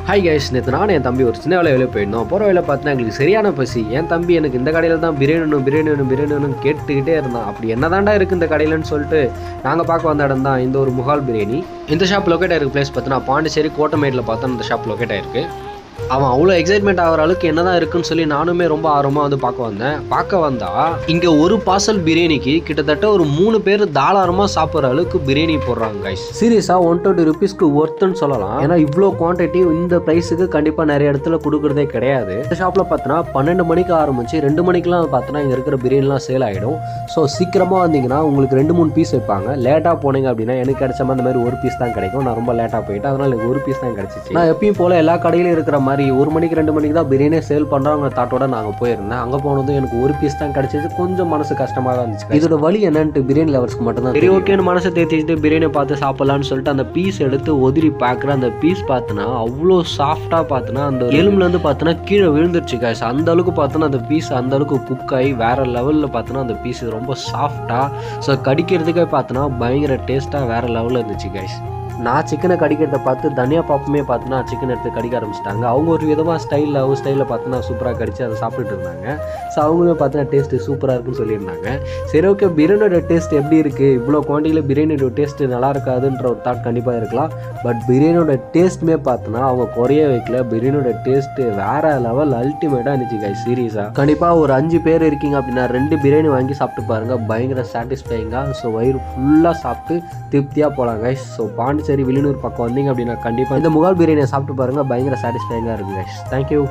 Hi guys, நேற்று நானும் என் தம்பி ஒரு சின்ன வேலை போயிருந்தோம். போகிற வேலை பார்த்தீங்கன்னா எங்களுக்கு சரியான பசி. என் தம்பி எனக்கு இந்த கடையில் தான் பிரியாணி கேட்டுக்கிட்டே இருந்தான். அப்படி என்ன தாண்டா இருக்குது இந்த கடையிலன்னு சொல்லிட்டு நாங்கள் பார்க்க வந்த இடம் தான் இந்த ஒரு முகால் பிரியாணி. இந்த ஷாப் லொக்கேட் ஆகிருக்கு பிளேஸ் பார்த்தீங்கன்னா பாண்டிச்சேரி கோட்டமேட்டில் பார்த்தா இந்த ஷாப் லொக்கேட் ஆகிருக்கு. அவன் அவ்வளோ எக்ஸைட்மெண்ட் ஆகிற அளவுக்கு என்ன தான் இருக்குன்னு சொல்லி நானுமே ரொம்ப ஆர்வமாக வந்து பார்க்க வந்தா இங்கே ஒரு பார்சல் பிரியாணிக்கு கிட்டத்தட்ட ஒரு 3 பேர் தாராளமாக சாப்பிட்ற அளவுக்கு பிரியாணி போடுறாங்க கைஸ். சீரியஸாக 120 rupeesக்கு ஒர்த்துன்னு சொல்லலாம். ஏன்னா இவ்வளோ குவான்டிட்டி இந்த ப்ரைஸுக்கு கண்டிப்பாக நிறைய இடத்துல கொடுக்குறதே கிடையாது. இந்த ஷாப்பில் பார்த்தோன்னா 12 மணிக்கு ஆரம்பிச்சு 2 மணிக்கெலாம் பார்த்தோன்னா இங்கே இருக்கிற பிரியாணிலாம் சேல் ஆகிடும். ஸோ சீக்கிரமாக வந்தீங்கன்னா உங்களுக்கு 2-3 பீஸ் வைப்பாங்க. லேட்டாக போனீங்க அப்படின்னா எனக்கு கிடைச்ச மாதிரி இந்த மாதிரி ஒரு பீஸ் தான் கிடைக்கும். நான் ரொம்ப லேட்டாக போயிட்டேன், அதனால் எனக்கு ஒரு பீஸ் தான் கிடைச்சிச்சு. நான் எப்பயும் போல் எல்லா கடையிலும் இருக்கிற மாதிரி 1 மணிக்கு 2 மணிக்கு தான் பிரியாணியே சேல் பண்ணுறாங்க தாட்டோட நாங்கள் போயிருந்தேன். அங்கே போனதும் எனக்கு ஒரு பீஸ் தான் கிடைச்சிச்சு. கொஞ்சம் மனசு கஷ்டமாக தான் இருந்துச்சு. இதோட வழி என்னன்ட்டு பிரியாணி லவர்ஸ்க்கு மட்டும் தான் சரி ஓகேன்னு மனசை தேர்த்திட்டு பிரியாணியை பார்த்து சாப்பிடலான்னு சொல்லிட்டு அந்த பீஸ் எடுத்து ஒதிரி பார்க்குற அந்த பீஸ் பார்த்தோன்னா அவ்வளோ சாஃப்டாக பார்த்தோன்னா அந்த எலும்புலேருந்து பார்த்தோன்னா கீழே விழுந்துருச்சு காய்ஸ். அந்த அளவுக்கு பார்த்தோன்னா அந்த பீஸ் அந்த அளவுக்கு குக் ஆகி வேற லெவலில் பார்த்தோன்னா அந்த பீஸ் ரொம்ப சாஃப்டாக ஸோ கடிக்கிறதுக்கே பார்த்தோன்னா பயங்கர டேஸ்ட்டாக வேற லெவலில் இருந்துச்சு காய்ஸ். நான் சிக்கனை கடிக்கிறத பார்த்து தனியாக பாப்புமே பார்த்தோன்னா சிக்கன் எடுத்து கடிக்க ஆரம்பிச்சிட்டாங்க. அவங்க ஒரு விதமாக ஸ்டைலில் பார்த்தோன்னா சூப்பராக கடிச்சு அதை சாப்பிட்டுட்டு இருந்தாங்க. ஸோ அவங்களுமே பார்த்தோன்னா டேஸ்ட்டு சூப்பராக இருக்குன்னு சொல்லியிருந்தாங்க. சரி ஓகே, பிரியாணியோட டேஸ்ட் எப்படி இருக்குது, இவ்வளோ குவான்டிட்டியில் பிரியாணியோட டேஸ்ட்டு நல்லா இருக்காதுன்ற ஒரு தாட் கண்டிப்பாக இருக்கலாம். பட் பிரியாணியோட டேஸ்ட்டுமே பார்த்தோன்னா அவங்க குறைய வைக்கல. பிரியாணியோட டேஸ்ட்டு வேறு லெவல் அல்டிமேட்டாக இருந்துச்சு கைஸ். சீரியஸாக கண்டிப்பாக ஒரு 5 பேர் இருக்கீங்க அப்படின்னா 2 பிரியாணி வாங்கி சாப்பிட்டு பாருங்கள், பயங்கர சாட்டிஸ்ஃபைங்காக. ஸோ வயிறு ஃபுல்லாக சாப்பிட்டு திருப்தியாக போகலாம் கைஸ். ஸோ பாண்டிச்சேரி வில்லியனூர் பக்கம் வந்தீங்க அப்படின்னா கண்டிப்பாக இந்த முகால் பிரியாணியை சாப்பிட்டு பாருங்கள், பயங்கர சாட்டிஸ்ஃபைங்காக இருக்குது கைஸ். தேங்க்யூ.